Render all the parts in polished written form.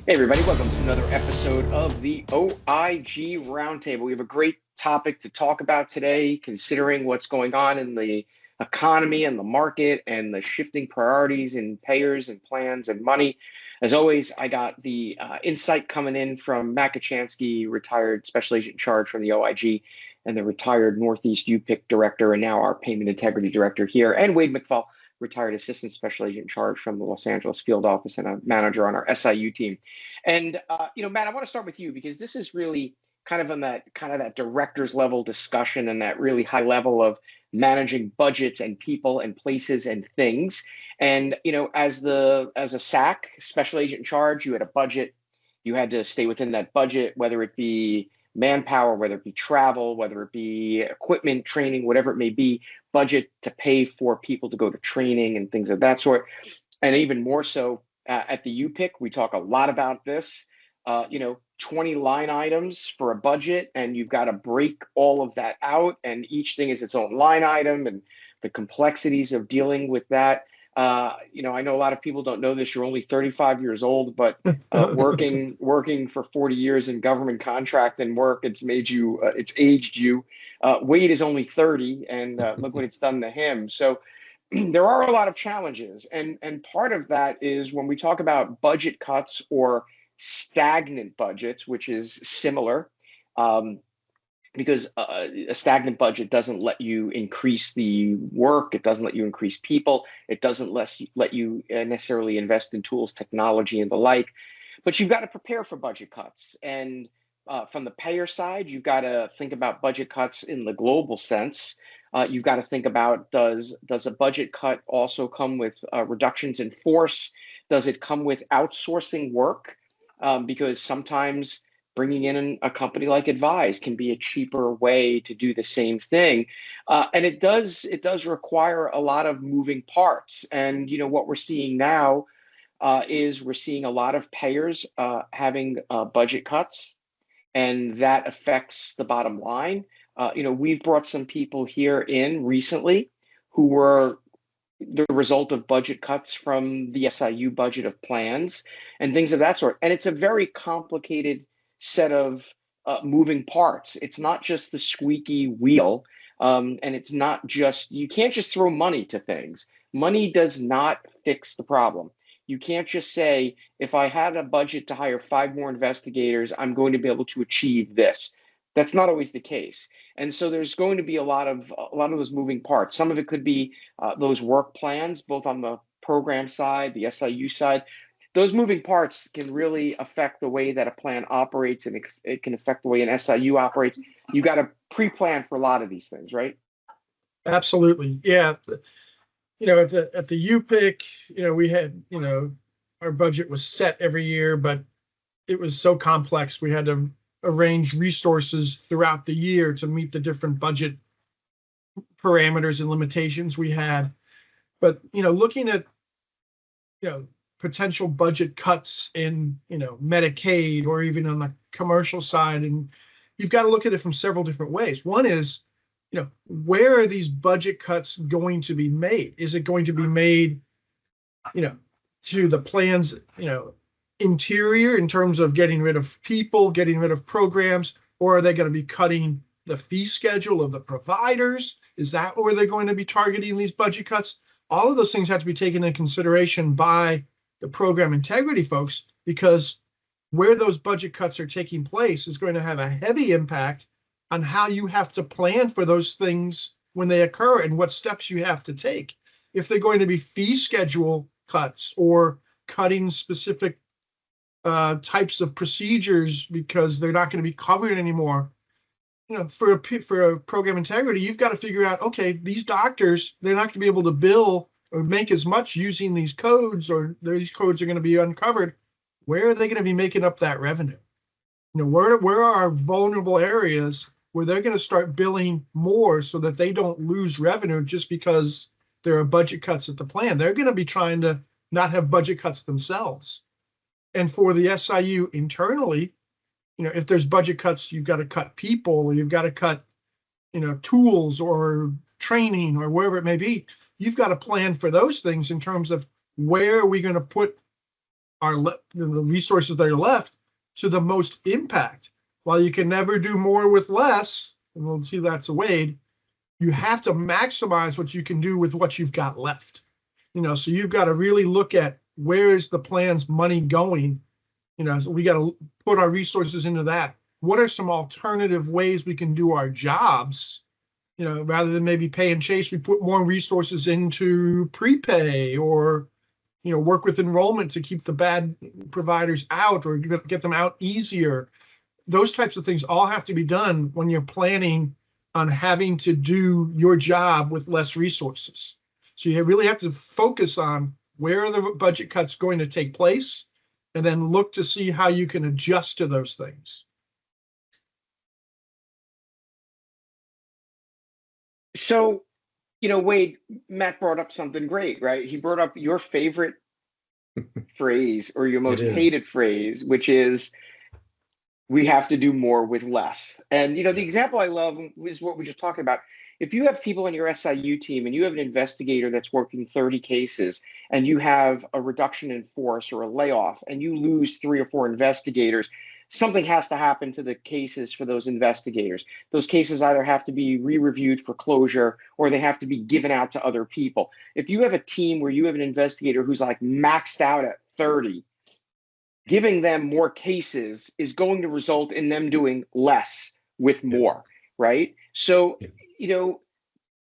Hey, everybody, welcome to another episode of the OIG Roundtable. We have a great topic to talk about today, considering what's going on in the economy and the market and the shifting priorities in payers and plans and money. As always, I got the insight coming in from Matt Kachansky, retired special agent in charge from the OIG, and the retired Northeast UPIC director, and now our payment integrity director here, and Wade McFall, retired assistant special agent in charge from the Los Angeles field office and a manager on our SIU team. And Matt, I want to start with you because this is really kind of on that director's level discussion and that really high level of managing budgets and people and places and things. And as a SAC special agent in charge, you had a budget. You had to stay within that budget, whether it be manpower, whether it be travel, whether it be equipment, training, whatever it may be, budget to pay for people to go to training and things of that sort. And even more so at the UPIC, we talk a lot about this. 20 line items for a budget, and you've got to break all of that out, and each thing is its own line item, and the complexities of dealing with that. I know a lot of people don't know this. You're only 35 years old, but working for 40 years in government contract and work, it's aged you. Wade is only 30, and look what it's done to him. So there are a lot of challenges, and part of that is when we talk about budget cuts or stagnant budgets, which is similar, because a stagnant budget doesn't let you increase the work. It doesn't let you increase people. It doesn't let you necessarily invest in tools, technology, and the like. But you've got to prepare for budget cuts. And from the payer side, you've got to think about budget cuts in the global sense. You've got to think about, does a budget cut also come with reductions in force? Does it come with outsourcing work? Because sometimes bringing in a company like Advise can be a cheaper way to do the same thing. And it does require a lot of moving parts. And, what we're seeing now is we're seeing a lot of payers having budget cuts, and that affects the bottom line. We've brought some people here in recently who were the result of budget cuts from the SIU budget of plans and things of that sort. And it's a very complicated set of moving parts. It's not just the squeaky wheel. And it's not just, you can't just throw money to things. Money does not fix the problem. You can't just say, if I had a budget to hire 5 more investigators, I'm going to be able to achieve this. That's not always the case. And so there's going to be a lot of those moving parts. Some of it could be those work plans, both on the program side, the SIU side. Those moving parts can really affect the way that a plan operates, and it can affect the way an SIU operates. You got to pre-plan for a lot of these things, right? Absolutely. Yeah. At the UPIC, we had, our budget was set every year, but it was so complex. We had to arrange resources throughout the year to meet the different budget parameters and limitations we had. But, looking at, potential budget cuts in, Medicaid or even on the commercial side, and you've got to look at it from several different ways. One is, where are these budget cuts going to be made? Is it going to be made, to the plan's, interior in terms of getting rid of people, getting rid of programs, or are they going to be cutting the fee schedule of the providers? Is that where they're going to be targeting these budget cuts? All of those things have to be taken into consideration by the program integrity folks, because where those budget cuts are taking place is going to have a heavy impact on how you have to plan for those things when they occur and what steps you have to take. If they're going to be fee schedule cuts or cutting specific types of procedures because they're not going to be covered anymore, for a program integrity, you've got to figure out, okay, these doctors, they're not going to be able to bill or make as much using these codes, or these codes are going to be uncovered. Where are they going to be making up that revenue? Where are our vulnerable areas where they're going to start billing more so that they don't lose revenue just because there are budget cuts at the plan? They're going to be trying to not have budget cuts themselves. And for the SIU internally, if there's budget cuts, you've got to cut people, or you've got to cut, tools or training or wherever it may be. You've got to plan for those things in terms of where are we going to put the resources that are left to the most impact. While you can never do more with less, and we'll see that's a Wade, you have to maximize what you can do with what you've got left. So you've got to really look at where is the plan's money going. So we got to put our resources into that. What are some alternative ways we can do our jobs? Rather than maybe pay and chase, we put more resources into prepay or work with enrollment to keep the bad providers out or get them out easier. Those types of things all have to be done when you're planning on having to do your job with less resources. So you really have to focus on where are the budget cuts going to take place, and then look to see how you can adjust to those things. So, Wade, Matt brought up something great, right? He brought up your favorite phrase or your most hated phrase, which is we have to do more with less. And, the example I love is what we just talked about. If you have people on your SIU team and you have an investigator that's working 30 cases and you have a reduction in force or a layoff and you lose 3 or 4 investigators, something has to happen to the cases for those investigators. Those cases either have to be re-reviewed for closure or they have to be given out to other people. If you have a team where you have an investigator who's like maxed out at 30, giving them more cases is going to result in them doing less with more, right? So,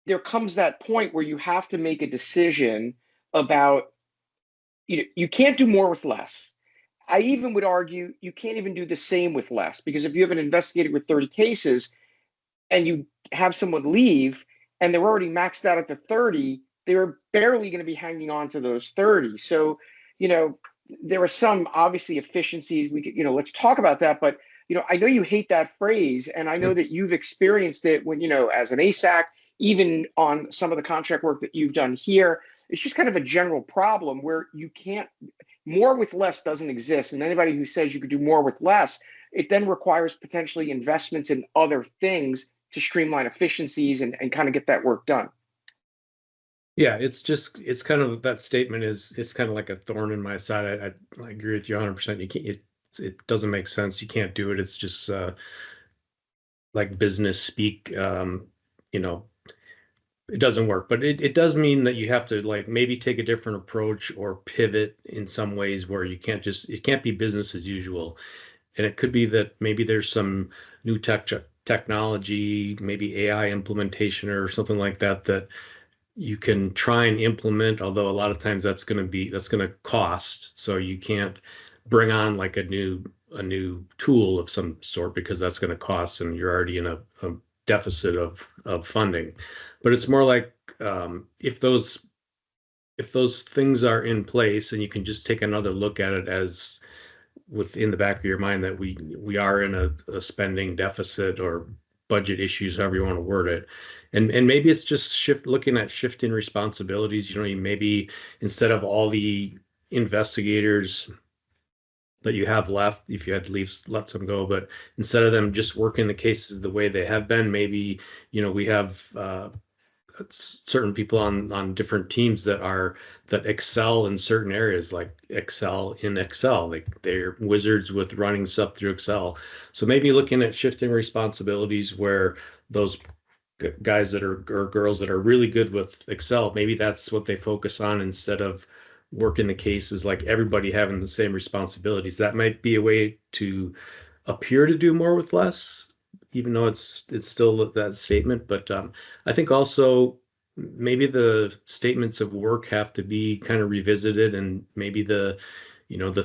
there comes that point where you have to make a decision about, you can't do more with less. I even would argue you can't even do the same with less, because if you have an investigator with 30 cases and you have someone leave and they're already maxed out at the 30, they're barely going to be hanging on to those 30. So, there are some obviously efficiencies. We could, let's talk about that. But, I know you hate that phrase, and I know that you've experienced it when, as an ASAC, even on some of the contract work that you've done here. It's just kind of a general problem where you can't, more with less doesn't exist. And anybody who says you could do more with less, it then requires potentially investments in other things to streamline efficiencies and kind of get that work done. Yeah, it's kind of, that statement it's kind of like a thorn in my side. I agree with you 100%. You can't, it doesn't make sense. You can't do it. It's just like business speak. It doesn't work, but it does mean that you have to like maybe take a different approach or pivot in some ways where it can't be business as usual. And it could be that maybe there's some new technology, maybe AI implementation or something like that you can try and implement, although a lot of times that's going to cost. So you can't bring on like a new tool of some sort because that's going to cost and you're already in a deficit of funding. But it's more like if those things are in place and you can just take another look at it as within the back of your mind that we are in a spending deficit or budget issues, however you want to word it. And maybe it's just looking at shifting responsibilities. Maybe instead of all the investigators that you have left, if you had to let some go, but instead of them just working the cases the way they have been, maybe, we have certain people on different teams that excel in certain areas, like excel in Excel, like they're wizards with running stuff through Excel. So maybe looking at shifting responsibilities where those guys or girls that are really good with Excel, maybe that's what they focus on instead of working the cases, like everybody having the same responsibilities. That might be a way to appear to do more with less, even though it's still that statement. But I think also maybe the statements of work have to be kind of revisited, and maybe the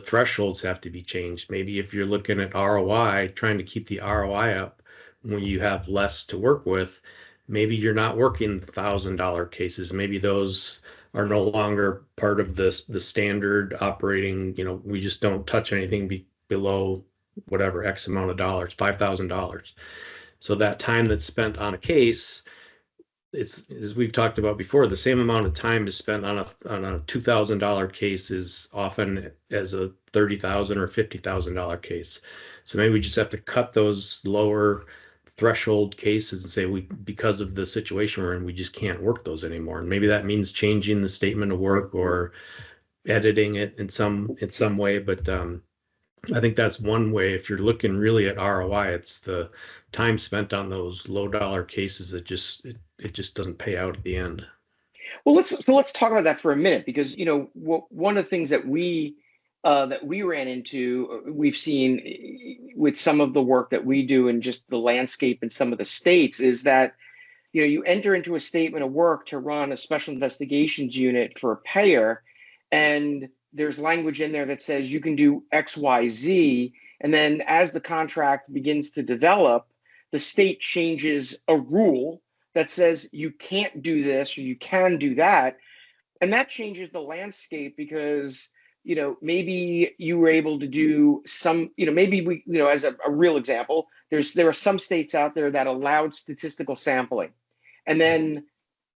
thresholds have to be changed. Maybe if you're looking at ROI, trying to keep the ROI up when you have less to work with, maybe you're not working $1,000 cases. Maybe those are no longer part of the standard operating. We just don't touch anything below whatever X amount of dollars, $5,000. So that time that's spent on a case, it's, as we've talked about before, the same amount of time is spent on a $2,000 case is often as a $30,000 or $50,000 case. So maybe we just have to cut those lower threshold cases and say because of the situation we're in, we just can't work those anymore. And maybe that means changing the statement of work or editing it in some way, but I think that's one way. If you're looking really at ROI, it's the time spent on those low dollar cases. It just doesn't pay out at the end. Well, let's talk about that for a minute because one of the things that we ran into, we've seen with some of the work that we do and just the landscape in some of the states is that you enter into a statement of work to run a special investigations unit for a payer, and there's language in there that says you can do X, Y, Z, and then as the contract begins to develop, the state changes a rule that says you can't do this or you can do that, and that changes the landscape because maybe you were able to do some, maybe we, as a real example, there are some states out there that allowed statistical sampling, and then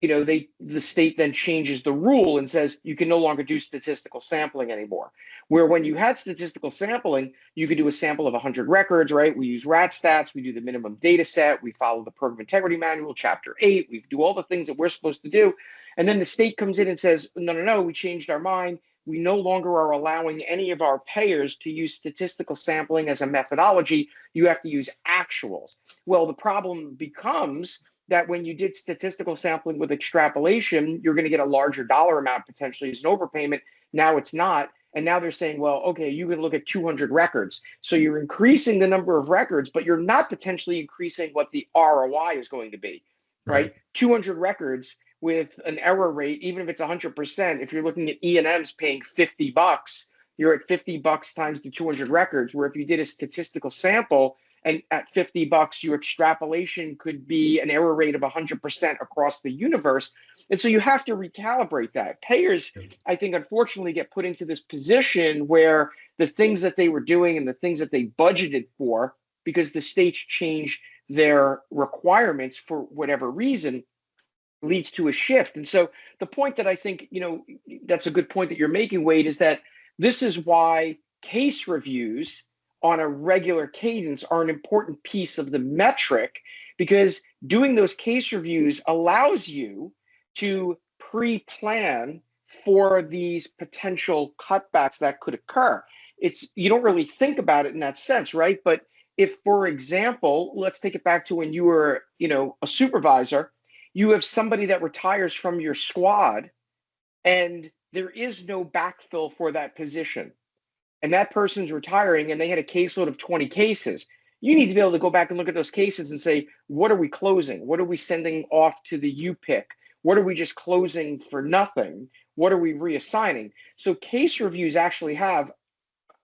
the state then changes the rule and says you can no longer do statistical sampling anymore. Where when you had statistical sampling, you could do a sample of 100 records, right? We use rat stats, we do the minimum data set, we follow the program integrity manual, chapter 8, we do all the things that we're supposed to do. And then the state comes in and says, no, we changed our mind. We no longer are allowing any of our payers to use statistical sampling as a methodology. You have to use actuals. Well, the problem becomes that when you did statistical sampling with extrapolation, you're going to get a larger dollar amount potentially as an overpayment. Now it's not. And now they're saying, well, okay, you can look at 200 records. So you're increasing the number of records, but you're not potentially increasing what the ROI is going to be, right? 200 records with an error rate, even if it's 100%, if you're looking at E&Ms paying $50, you're at $50 times the 200 records, where if you did a statistical sample, and at $50, your extrapolation could be an error rate of 100% across the universe. And so you have to recalibrate that. Payers, I think, unfortunately get put into this position where the things that they were doing and the things that they budgeted for, because the states change their requirements for whatever reason, leads to a shift. And so the point that I think, that's a good point that you're making, Wade, is that this is why case reviews on a regular cadence are an important piece of the metric, because doing those case reviews allows you to pre-plan for these potential cutbacks that could occur. You don't really think about it in that sense, right? But if, for example, let's take it back to when you were, a supervisor, you have somebody that retires from your squad and there is no backfill for that position, and that person's retiring and they had a caseload of 20 cases, you need to be able to go back and look at those cases and say, what are we closing? What are we sending off to the UPIC? What are we just closing for nothing? What are we reassigning? So case reviews actually have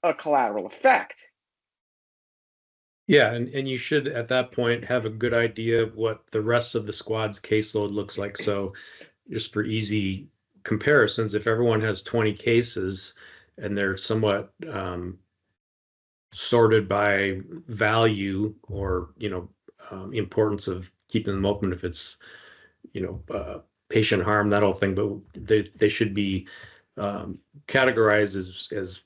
a collateral effect. Yeah, and you should at that point have a good idea of what the rest of the squad's caseload looks like. So just for easy comparisons, if everyone has 20 cases and they're somewhat sorted by value or importance of keeping them open, if it's patient harm, that whole thing, but they should be categorized as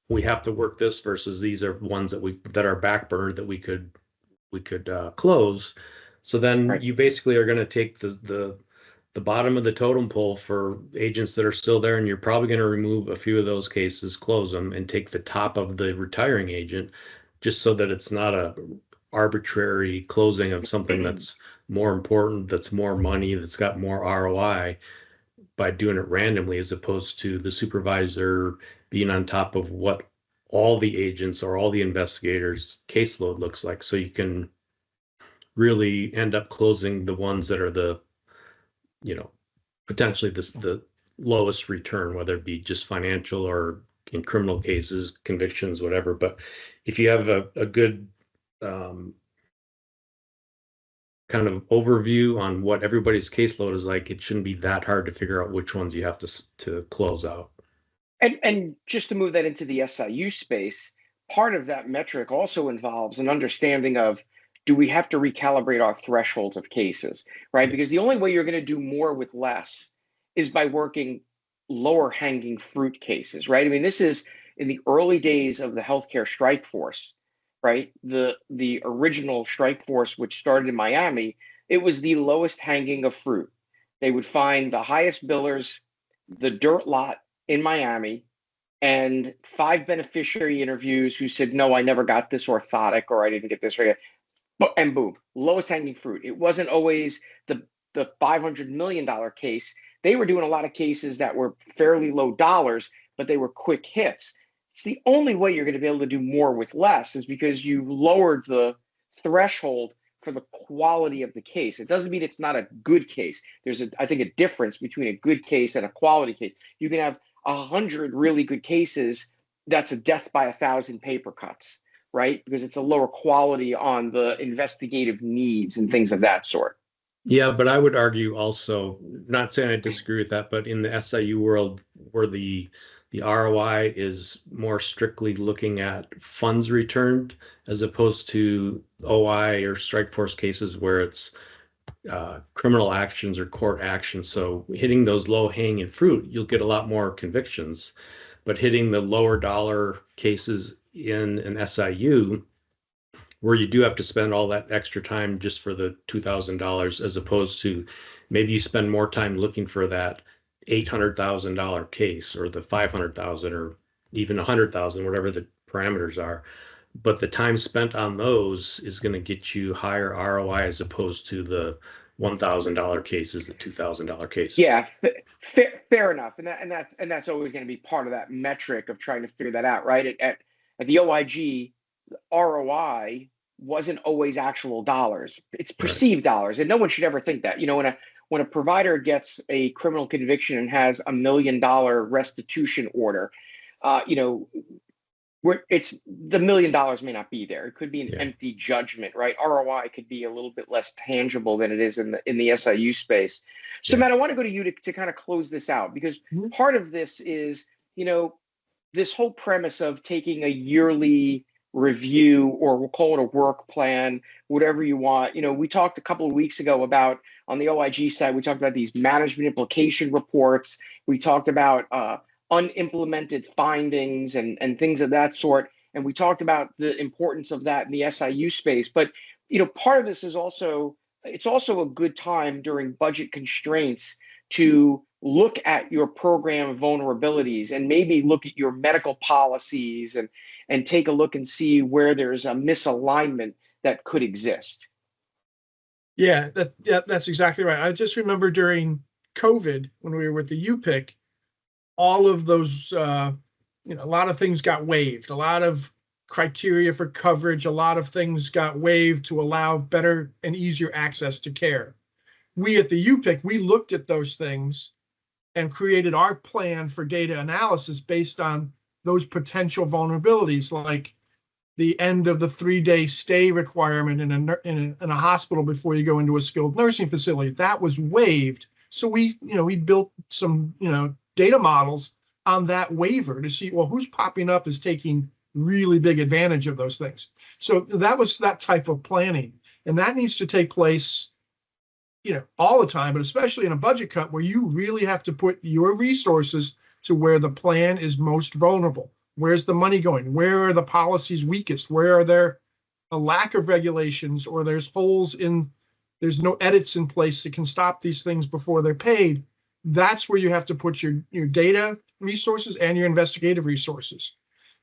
we have to work this versus these are ones that are backburner that we could close. So then you basically are going to take the bottom of the totem pole for agents that are still there, and you're probably going to remove a few of those cases, close them, and take the top of the retiring agent, just so that it's not a arbitrary closing of something that's more important, that's more money, that's got more ROI, by doing it randomly, as opposed to the supervisor being on top of what all the agents or all the investigators' caseload looks like. So you can really end up closing the ones that are the potentially the lowest return, whether it be just financial or in criminal cases, convictions, whatever. But if you have a good kind of overview on what everybody's caseload is like, it shouldn't be that hard to figure out which ones you have to close out. And just to move that into the SIU space, part of that metric also involves an understanding of, do we have to recalibrate our thresholds of cases, right? Because the only way you're going to do more with less is by working lower hanging fruit cases, right? I mean, this is in the early days of the healthcare strike force, right? The original strike force, which started in Miami, it was the lowest hanging of fruit. They would find the highest billers, the dirt lot, in Miami and 5 beneficiary interviews who said, no, I never got this orthotic, or I didn't get this right. But and boom, lowest hanging fruit. It wasn't always the $500 million case. They were doing a lot of cases that were fairly low dollars, but they were quick hits. It's the only way you're going to be able to do more with less is because you lowered the threshold for the quality of the case. It doesn't mean it's not a good case. There's I think a difference between a good case and a quality case. You can have 100 really good cases. That's a death by 1,000 paper cuts, right? Because it's a lower quality on the investigative needs and things of that sort. Yeah, but I would argue also, not saying I disagree with that, but in the SIU world where the ROI is more strictly looking at funds returned as opposed to OI or strike force cases where it's criminal actions or court actions. So hitting those low hanging fruit, you'll get a lot more convictions. But hitting the lower dollar cases in an SIU, where you do have to spend all that extra time just for the $2,000, as opposed to maybe you spend more time looking for that $800,000 case or the 500,000 or even 100,000, whatever the parameters are. But the time spent on those is going to get you higher ROI as opposed to the $1,000 cases, the $2,000 case. Yeah, fair enough, and that's always going to be part of that metric of trying to figure that out, right? At the OIG, ROI wasn't always actual dollars; it's perceived dollars, and no one should ever think that. When a provider gets a criminal conviction and has $1 million restitution order, where it's the $1 million may not be there. It could be an empty judgment, right? ROI could be a little bit less tangible than it is in the SIU space. So, Matt, I want to go to you to kind of close this out, because part of this is, this whole premise of taking a yearly review, or we'll call it a work plan, whatever you want. We talked a couple of weeks ago about, on the OIG side, we talked about these management implication reports. We talked about unimplemented findings and things of that sort. And we talked about the importance of that in the SIU space. But, part of this is it's also a good time during budget constraints to look at your program vulnerabilities and maybe look at your medical policies and take a look and see where there's a misalignment that could exist. Yeah, that's exactly right. I just remember during COVID, when we were with the UPIC, all of those, a lot of things got waived. A lot of criteria for coverage, a lot of things got waived to allow better and easier access to care. We at the UPIC, we looked at those things and created our plan for data analysis based on those potential vulnerabilities, like the end of the 3-day stay requirement in a hospital before you go into a skilled nursing facility. That was waived. So we built some, data models on that waiver to see, well, who's popping up as taking really big advantage of those things. So that was that type of planning. And that needs to take place, all the time, but especially in a budget cut where you really have to put your resources to where the plan is most vulnerable. Where's the money going? Where are the policies weakest? Where are there a lack of regulations, or there's there's no edits in place that can stop these things before they're paid? That's where you have to put your data resources and your investigative resources.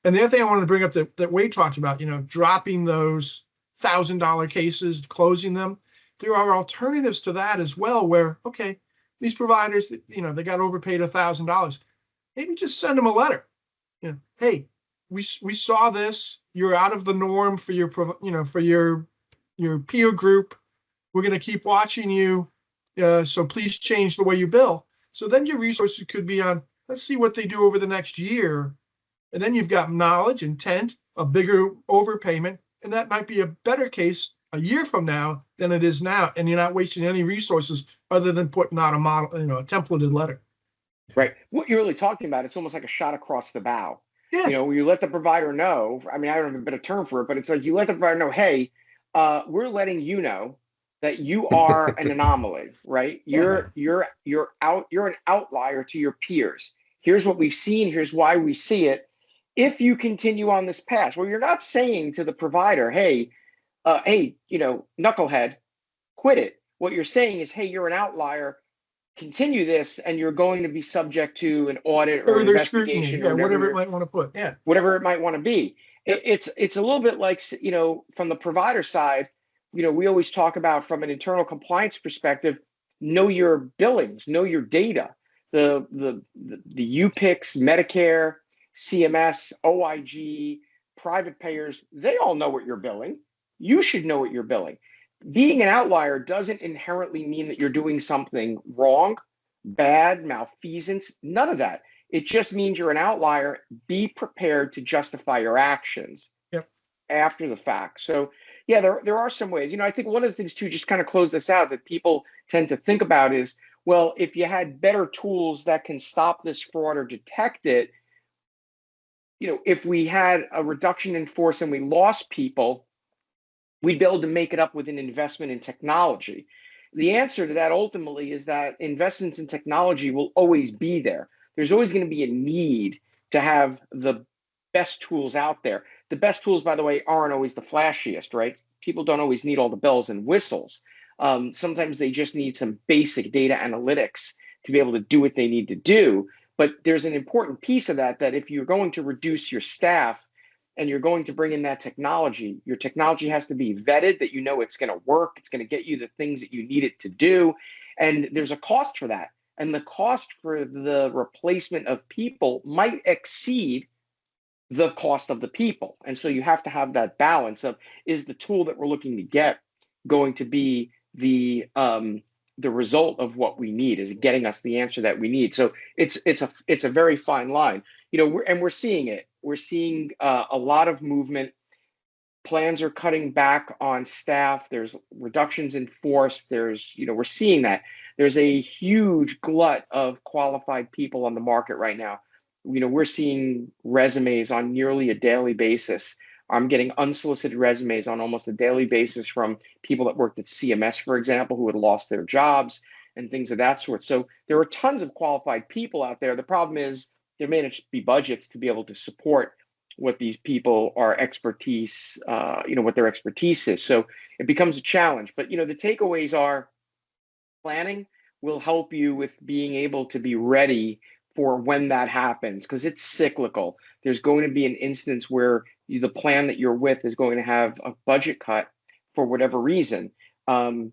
And the other thing I wanted to bring up that Wade talked about, dropping those $1,000 cases, closing them. There are alternatives to that as well, where, okay, these providers, they got overpaid $1,000. Maybe just send them a letter. Hey, we saw this. You're out of the norm for your peer group. We're going to keep watching you. So please change the way you bill. So then your resources could be on, let's see what they do over the next year. And then you've got knowledge, intent, a bigger overpayment. And that might be a better case a year from now than it is now. And you're not wasting any resources other than putting out a model, a templated letter. Right. What you're really talking about, it's almost like a shot across the bow. Yeah. Where you let the provider know. I mean, I don't have a better term for it, but it's like you let the provider know, hey, we're letting you know that you are an anomaly, right? You're an outlier to your peers. Here's what we've seen. Here's why we see it. If you continue on this path, well, you're not saying to the provider, hey, knucklehead, quit it. What you're saying is, hey, you're an outlier. continue this and you're going to be subject to an audit or an Further scrutiny, investigation yeah, or whatever it might want to put, yeah. whatever it might want to be. Yep. It's a little bit like, from the provider side, we always talk about from an internal compliance perspective, know your billings, know your data. The UPICs, Medicare, CMS, OIG, private payers, they all know what you're billing. You should know what you're billing. Being an outlier doesn't inherently mean that you're doing something wrong, bad, malfeasance, none of that. It just means you're an outlier. Be prepared to justify your actions Yep. after the fact. So, yeah, there are some ways. I think one of the things, too, just kind of close this out, that people tend to think about is, well, if you had better tools that can stop this fraud or detect it, if we had a reduction in force and we lost people, we'd be able to make it up with an investment in technology. The answer to that ultimately is that investments in technology will always be there. There's always going to be a need to have the best tools out there. The best tools, by the way, aren't always the flashiest, right? People don't always need all the bells and whistles. Sometimes they just need some basic data analytics to be able to do what they need to do. But there's an important piece of that if you're going to reduce your staff and you're going to bring in that technology, your technology has to be vetted, that it's going to work, it's going to get you the things that you need it to do. And there's a cost for that. And the cost for the replacement of people might exceed the cost of the people. And so you have to have that balance of, is the tool that we're looking to get going to be the result of what we need? Is it getting us the answer that we need? So it's a very fine line. We're seeing it. We're seeing a lot of movement. Plans are cutting back on staff. There's reductions in force. We're seeing that. There's a huge glut of qualified people on the market right now. We're seeing resumes on nearly a daily basis. I'm getting unsolicited resumes on almost a daily basis from people that worked at CMS, for example, who had lost their jobs and things of that sort. So there are tons of qualified people out there. The problem is there may not be budgets to be able to support what these people are expertise, what their expertise is. So it becomes a challenge. But, the takeaways are, planning will help you with being able to be ready for when that happens, because it's cyclical. There's going to be an instance where the plan that you're with is going to have a budget cut for whatever reason. And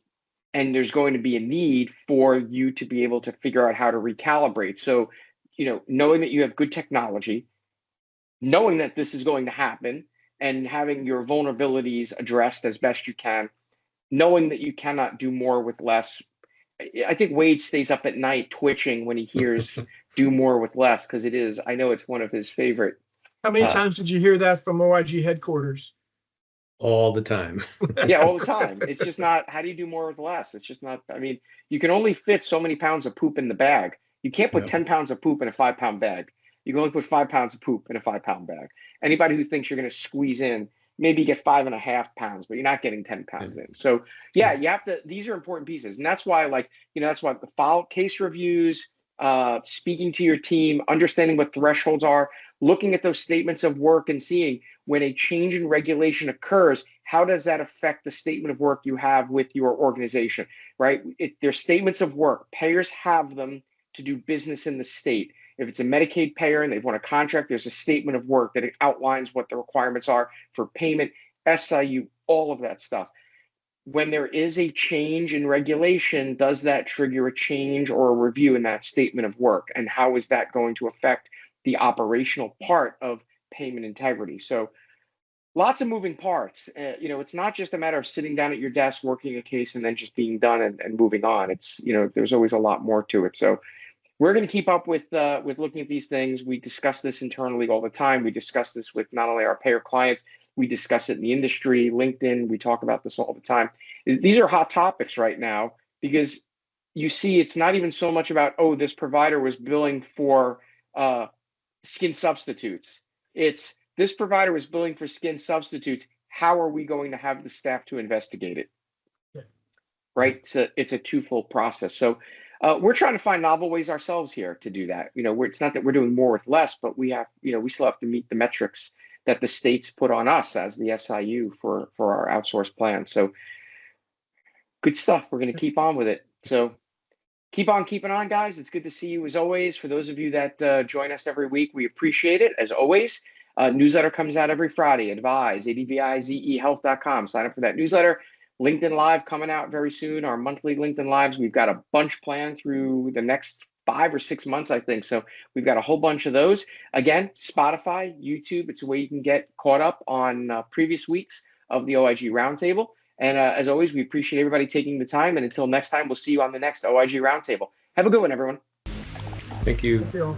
there's going to be a need for you to be able to figure out how to recalibrate. So, knowing that you have good technology, knowing that this is going to happen, and having your vulnerabilities addressed as best you can, knowing that you cannot do more with less. I think Wade stays up at night twitching when he hears do more with less, because I know it's one of his favorite. How many times did you hear that from OIG headquarters? All the time. Yeah, all the time. It's just not, how do you do more with less? It's just not, you can only fit so many pounds of poop in the bag. You can't put 10 pounds of poop in a 5-pound bag. You can only put 5 pounds of poop in a 5-pound bag. Anybody who thinks you're going to squeeze in, maybe get 5.5 pounds, but you're not getting 10 pounds in. So yeah, you have to, these are important pieces. And that's why, that's why the file case reviews, speaking to your team, understanding what thresholds are, looking at those statements of work and seeing when a change in regulation occurs, how does that affect the statement of work you have with your organization, right? They're statements of work. Payers have them to do business in the state. If it's a Medicaid payer and they've won a contract, there's a statement of work that outlines what the requirements are for payment, SIU, all of that stuff. When there is a change in regulation, does that trigger a change or a review in that statement of work? And how is that going to affect the operational part of payment integrity? So lots of moving parts. It's not just a matter of sitting down at your desk, working a case, and then just being done and moving on. It's, there's always a lot more to it. So we're going to keep up with looking at these things. We discuss this internally all the time. We discuss this with not only our payer clients, we discuss it in the industry, LinkedIn. We talk about this all the time. These are hot topics right now, because you see it's not even so much about, oh, this provider was billing for skin substitutes. It's, this provider was billing for skin substitutes. How are we going to have the staff to investigate it? Yeah. Right? So it's a twofold process. So we're trying to find novel ways ourselves here to do that. It's not that we're doing more with less, but we have, we still have to meet the metrics that the states put on us as the SIU for our outsourced plan. So good stuff. We're going to keep on with it. So Keep on keeping on, guys. It's good to see you as always. For those of you that join us every week, we appreciate it as always. Newsletter comes out every Friday. Advise, advizehealth.com. Sign up for that newsletter. LinkedIn Live coming out very soon. Our monthly LinkedIn Lives. We've got a bunch planned through the next 5 or 6 months, I think. So we've got a whole bunch of those. Again, Spotify, YouTube. It's a way you can get caught up on previous weeks of the OIG Roundtable. And as always, we appreciate everybody taking the time. And until next time, we'll see you on the next OIG Roundtable. Have a good one, everyone. Thank you. Thank you all.